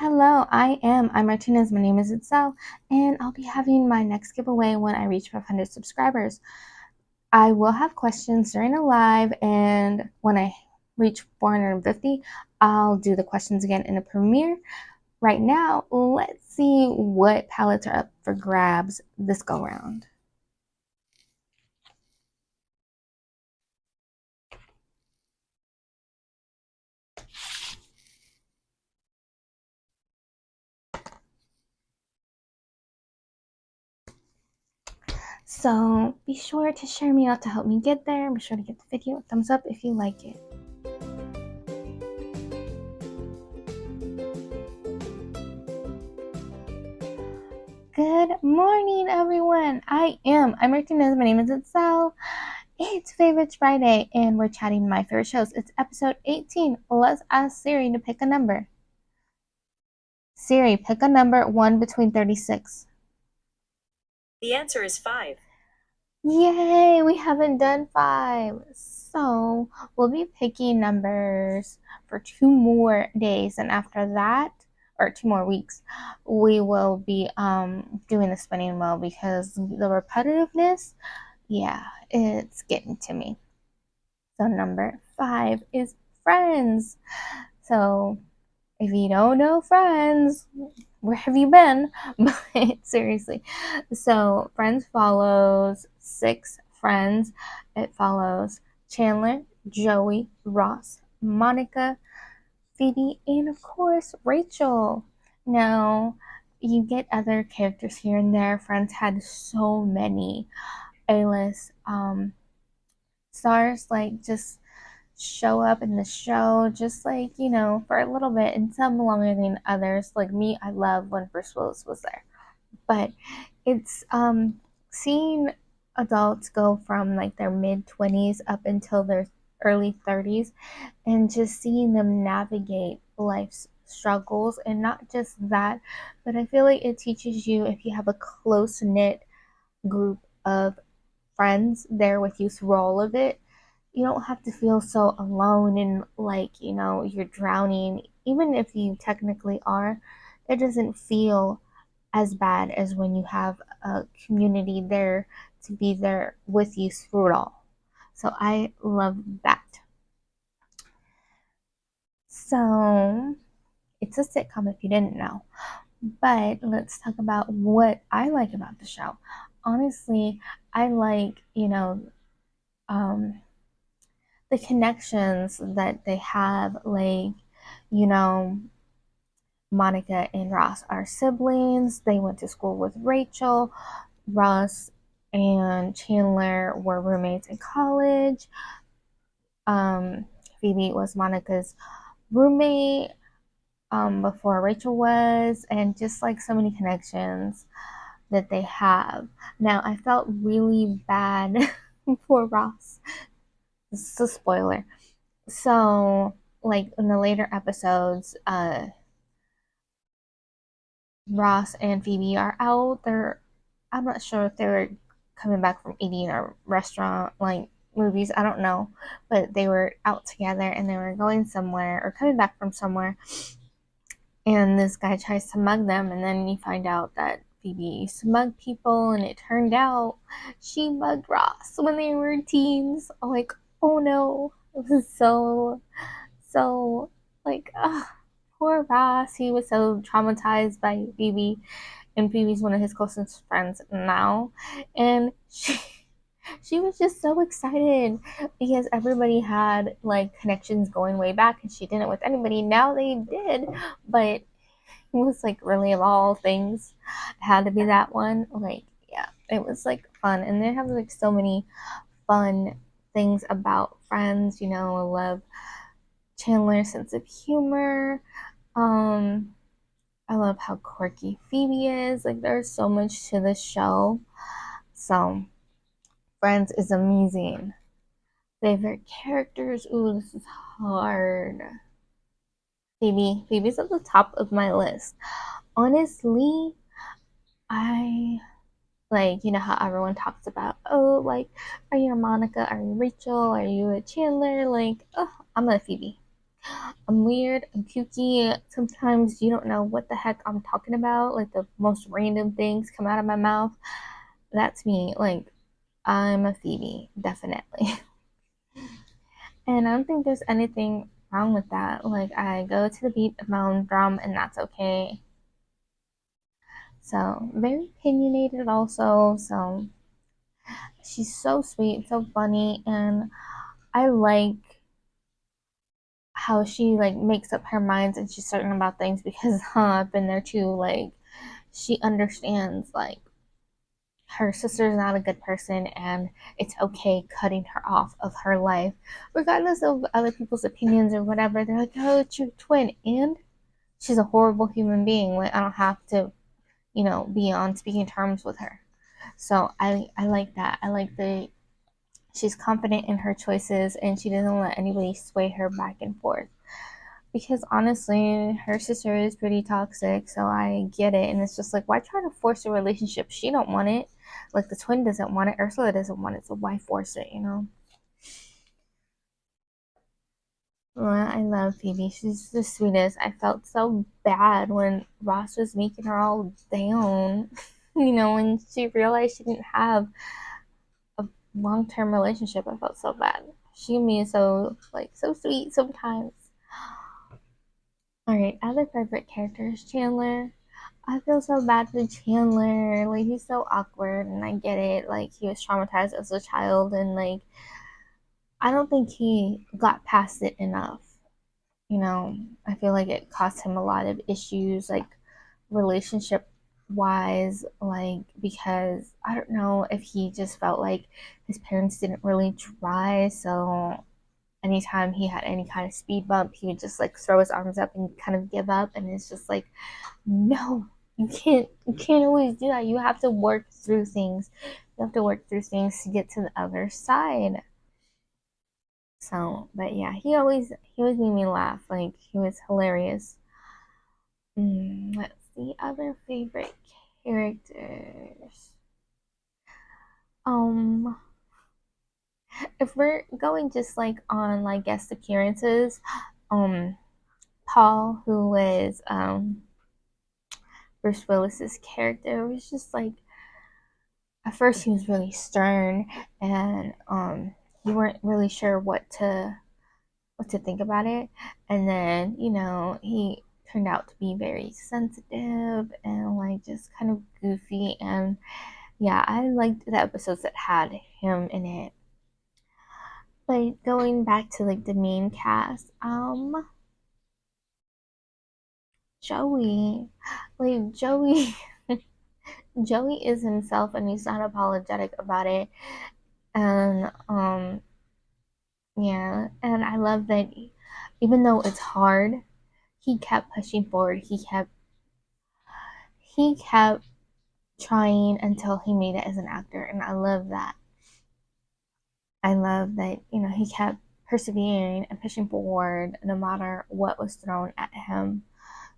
Hello, I'm Martinez. My name is Itzell, and I'll be having my next giveaway when I reach 500 subscribers. I will have questions during the live, and when I reach 450, I'll do the questions again in a premiere. Right now, let's see what palettes are up for grabs this go round. So be sure to share me out to help me get there. Be sure to give the video a thumbs up if you like it. Good morning, everyone. I'm Martinez. My name is Itzell. It's Favorites Friday, and we're chatting my favorite shows. It's episode 18. Let's ask Siri to pick a number. Siri, pick a number 1 between 36. The answer is 5. Yay, we haven't done 5. So we'll be picking numbers for 2 more days, and after that, or 2 more weeks, we will be doing the spinning wheel because the repetitiveness, yeah, it's getting to me. So number 5 is Friends. So if you don't know Friends, where have you been? But seriously. So Friends follows 6 friends. It follows Chandler, Joey, Ross, Monica, Phoebe, and of course Rachel. Now you get other characters here and there. Friends had so many A-list stars, like just show up in the show, just like, for a little bit, and some longer than others. Like me, I love when Bruce Willis was there. But it's seeing adults go from like their mid 20s up until their early 30s, and just seeing them navigate life's struggles. And not just that, but I feel like it teaches you, if you have a close knit group of friends there with you through all of it, you don't have to feel so alone and like, you're drowning. Even if you technically are, it doesn't feel as bad as when you have a community there to be there with you through it all. So I love that. So it's a sitcom if you didn't know. But let's talk about what I like about the show. Honestly, I like, the connections that they have. Like, you know, Monica and Ross are siblings. They went to school with Rachel. Ross and Chandler were roommates in college. Um, Phoebe was Monica's roommate before Rachel was, and just like so many connections that they have. Now, I felt really bad for Ross. This is a spoiler. So, like in the later episodes, Ross and Phoebe are out. I'm not sure if they were coming back from eating a restaurant, like movies. I don't know, but they were out together and they were going somewhere or coming back from somewhere. And this guy tries to mug them, and then you find out that Phoebe used to mug people, and it turned out she mugged Ross when they were teens. I'm like, oh no, it was so like, poor Ross. He was so traumatized by Phoebe, and Phoebe's one of his closest friends now, and she was just so excited because everybody had like connections going way back, and she didn't with anybody. Now they did, but it was like, really, of all things, it had to be that one. Like, yeah, it was like fun, and they have like so many fun things about Friends. I love Chandler's sense of humor. Um, I love how quirky Phoebe is. Like, there's so much to this show. So, Friends is amazing. Favorite characters? Ooh, this is hard. Phoebe's at the top of my list. Honestly, I like, how everyone talks about, oh, like, are you a Monica? Are you Rachel? Are you a Chandler? Like, oh, I'm a Phoebe. I'm weird, I'm kooky. Sometimes you don't know what the heck I'm talking about. Like the most random things come out of my mouth. That's me. Like I'm a Phoebe, definitely. And I don't think there's anything wrong with that. Like I go to the beat of my own drum and that's okay. So very opinionated also. So she's so sweet, so funny, and I like how she like makes up her minds and she's certain about things because I've been there too. Like she understands like her sister's not a good person and it's okay cutting her off of her life regardless of other people's opinions or whatever. They're like, oh, it's your twin and she's a horrible human being. Like I don't have to, be on speaking terms with her. So I like that. I like the she's confident in her choices and she doesn't let anybody sway her back and forth. Because honestly, her sister is pretty toxic, so I get it. And it's just like, why try to force a relationship? She don't want it. Like the twin doesn't want it. Ursula doesn't want it, so why force it? Well, I love Phoebe. She's the sweetest. I felt so bad when Ross was making her all down. When she realized she didn't have a long-term relationship. I felt so bad. She and me is so like so sweet sometimes. All right, other favorite characters, Chandler. I feel so bad for Chandler. Like he's so awkward, and I get it. Like he was traumatized as a child, and like I don't think he got past it enough. I feel like it cost him a lot of issues, like relationship wise, like because I don't know if he just felt like his parents didn't really try, so anytime he had any kind of speed bump, he would just like throw his arms up and kind of give up. And it's just like, no, you can't always do that. You have to work through things. You have to work through things to get to the other side. So, but yeah, he always made me laugh. Like he was hilarious. Let's see other favorite characters. Um, if we're going just like on like guest appearances, um, Paul, who was Bruce Willis's character, was just like at first he was really stern and you weren't really sure what to think about it. And then, he turned out to be very sensitive and like just kind of goofy and yeah, I liked the episodes that had him in it. But going back to like the main cast, Joey. Like Joey Joey is himself and he's not apologetic about it. And yeah, and I love that even though it's hard, he kept pushing forward. He kept trying until he made it as an actor, and I love that. I love that, he kept persevering and pushing forward no matter what was thrown at him.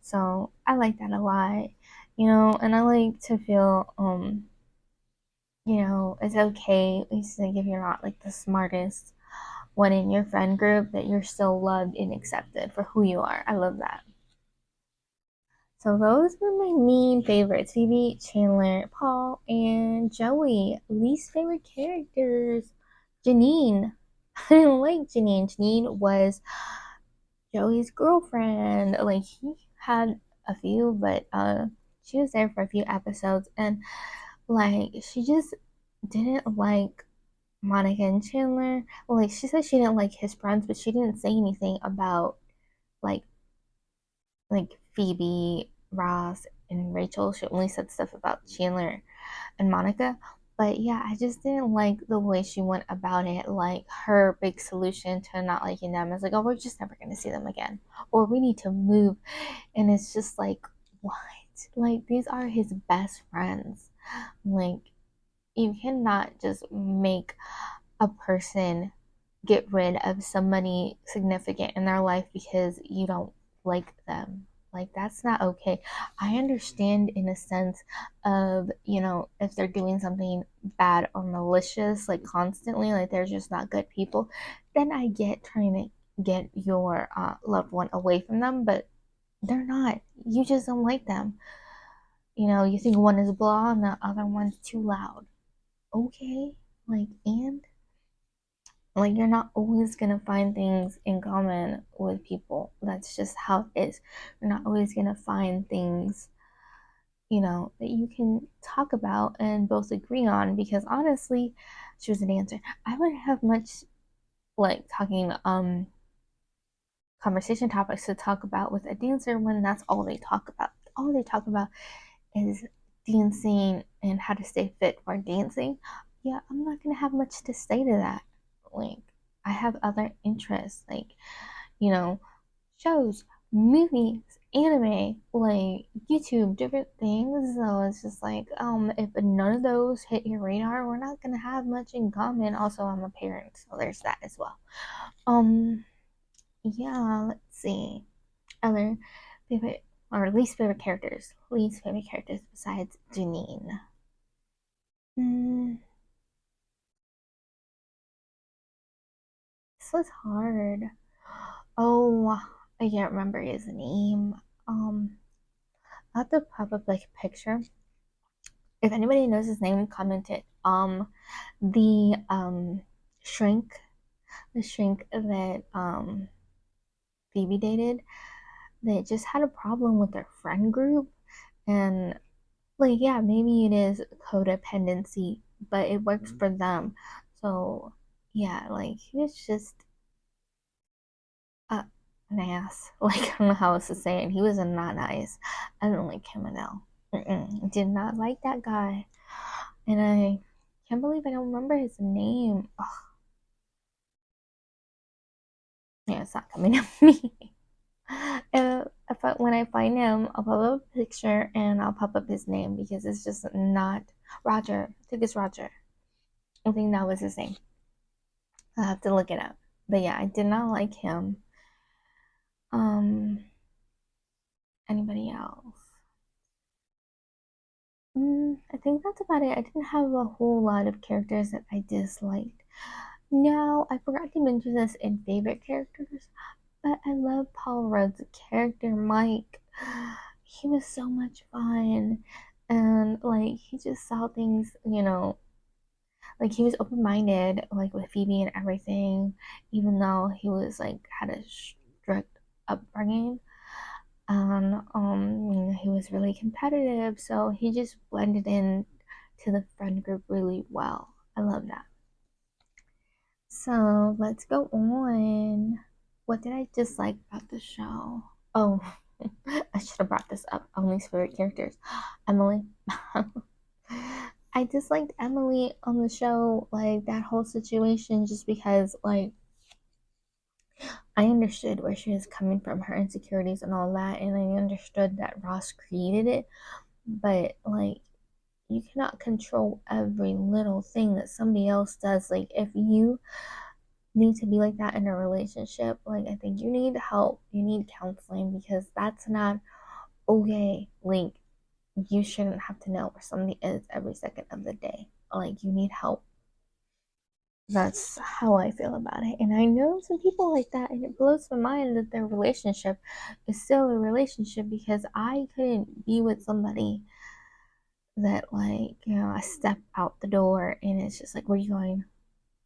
So I like that a lot. And I like to feel it's okay, at least like if you're not like the smartest one in your friend group, that you're still loved and accepted for who you are. I love that. So those were my main favorites: Phoebe, Chandler, Paul, and Joey. Least favorite characters: Janine. I didn't like Janine. Janine was Joey's girlfriend. Like he had a few, but she was there for a few episodes, and like she just didn't like Monica and Chandler. Well, like she said she didn't like his friends, but she didn't say anything about like Phoebe, Ross, and Rachel. She only said stuff about Chandler and Monica. But yeah, I just didn't like the way she went about it. Like her big solution to not liking them is like, oh, we're just never gonna see them again, or we need to move. And it's just like, what? Like these are his best friends. Like you cannot just make a person get rid of somebody significant in their life because you don't like them. Like, that's not okay. I understand in a sense of, if they're doing something bad or malicious, like constantly, like they're just not good people, then I get trying to, get your loved one away from them, but they're not. You just don't like them. You think one is blah and the other one's too loud. Okay, and you're not always gonna find things in common with people. That's just how it is. You're not always gonna find things, that you can talk about and both agree on, because honestly, she was a dancer. I wouldn't have much like talking conversation topics to talk about with a dancer when that's all they talk about. All they talk about is dancing and how to stay fit while dancing. Yeah, I'm not gonna have much to say to that. Like, I have other interests, you know, shows, movies, anime, YouTube, different things. So it's just if none of those hit your radar, we're not gonna have much in common. Also, I'm a parent, so there's that as well. Um, yeah, let's see. Other favorite or least favorite characters. Least favorite characters besides Janine. Mm, this was hard. Oh, I can't remember his name. I have to pop up like a picture. If anybody knows his name, comment it. The shrink, the shrink that Phoebe dated, they just had a problem with their friend group, and yeah, maybe it is codependency, but it works for them. So yeah, he was just uh, an ass. I don't know how else to say it. He was not nice. I didn't like him at all. Did not like that guy, and I can't believe I don't remember his name. Ugh, yeah, it's not coming to me. When I find him, I'll pop up a picture and I'll pop up his name because it's just not Roger. I think it's Roger. I think that was his name. I'll have to look it up. But yeah, I did not like him. Um, Anybody else? I think that's about it. I didn't have a whole lot of characters that I disliked. No, I forgot to mention this in favorite characters, but I love Paul Rudd's character, Mike. He was so much fun. And he just saw things, he was open minded, with Phoebe and everything, even though he was had a strict upbringing. And he was really competitive, so he just blended in to the friend group really well. I love that. So let's go on. What did I dislike about the show? Oh, I should have brought this up. Only favorite characters. Emily. I disliked Emily on the show, that whole situation, just because, I understood where she was coming from, her insecurities and all that, and I understood that Ross created it, but, you cannot control every little thing that somebody else does. If you need to be like that in a relationship, I think you need help, you need counseling, because that's not okay. You shouldn't have to know where somebody is every second of the day. You need help. That's how I feel about it. And I know some people like that, and it blows my mind that their relationship is still a relationship, because I couldn't be with somebody that, I step out the door and it's just where are you going?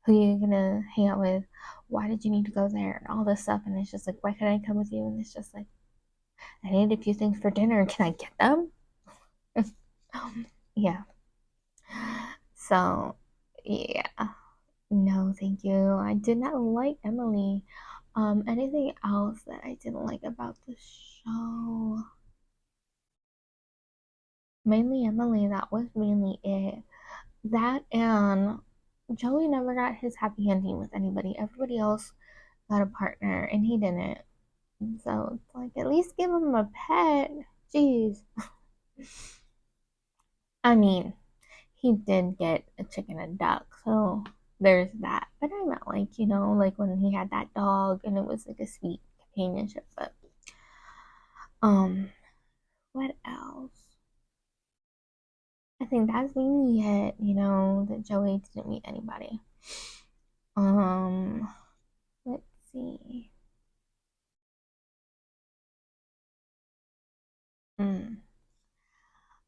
Who are you gonna hang out with? Why did you need to go there? And all this stuff. And it's just why can't I come with you? And it's just I need a few things for dinner. Can I get them? Yeah. So, yeah. No, thank you. I did not like Emily. Anything else that I didn't like about the show? Mainly Emily, that was mainly it. That and Joey never got his happy ending with anybody. Everybody else got a partner and he didn't. So it's at least give him a pet. Jeez. I mean, he did get a chicken and duck, so there's that. But I meant when he had that dog and it was a sweet companionship. But um, what else? I think that's mainly it. That Joey didn't meet anybody. Um, let's see. Mm.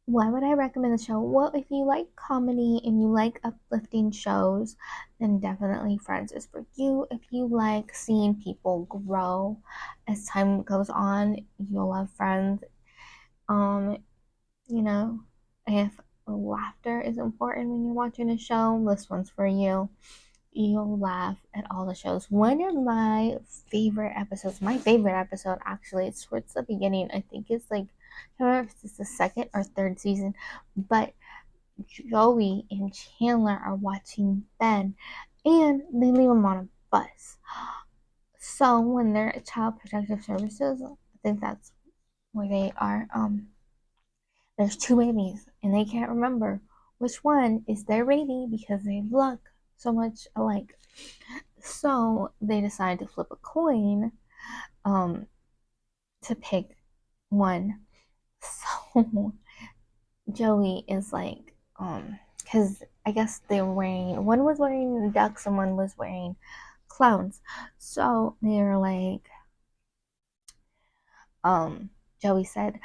Why would I recommend the show? Well, if you like comedy and you like uplifting shows, then definitely Friends is for you. If you like seeing people grow as time goes on, you'll love Friends. Um, you know, if laughter is important when you're watching a show, this one's for you. You'll laugh at all the shows. One of my favorite episode actually, it's towards the beginning. I think it's like, I don't know if it's the second or third season, but Joey and Chandler are watching Ben and they leave him on a bus. So when they're at Child Protective Services, I think that's where they are, there's two babies and they can't remember which one is their baby because they look so much alike. So they decide to flip a coin um, to pick one. So Joey is like, because I guess they were wearing, one was wearing ducks and one was wearing clowns. So they're like, Joey said,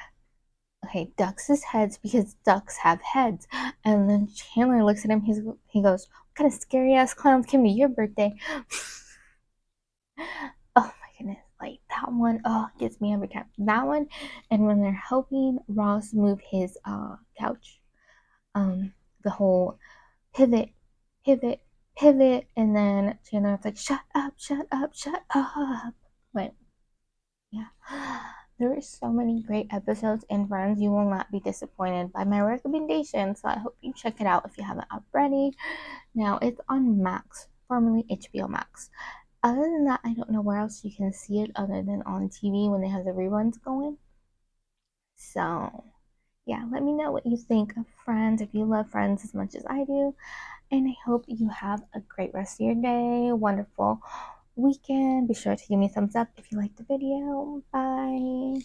okay, ducks is heads because ducks have heads. And then Chandler looks at him, he goes, what kind of scary ass clowns came to your birthday? Oh my goodness, like that one, oh, gets me every time. That one, and when they're helping Ross move his couch, the whole pivot, pivot, pivot, and then Chandler's like, shut up, shut up, shut up. But yeah, there are so many great episodes in Friends. You will not be disappointed by my recommendation. So I hope you check it out if you haven't already. Now it's on Max, formerly HBO Max. Other than that, I don't know where else you can see it other than on TV when they have the reruns going. So, yeah, let me know what you think of Friends, if you love Friends as much as I do. And I hope you have a great rest of your day, wonderful weekend. Be sure to give me a thumbs up if you liked the video. Bye.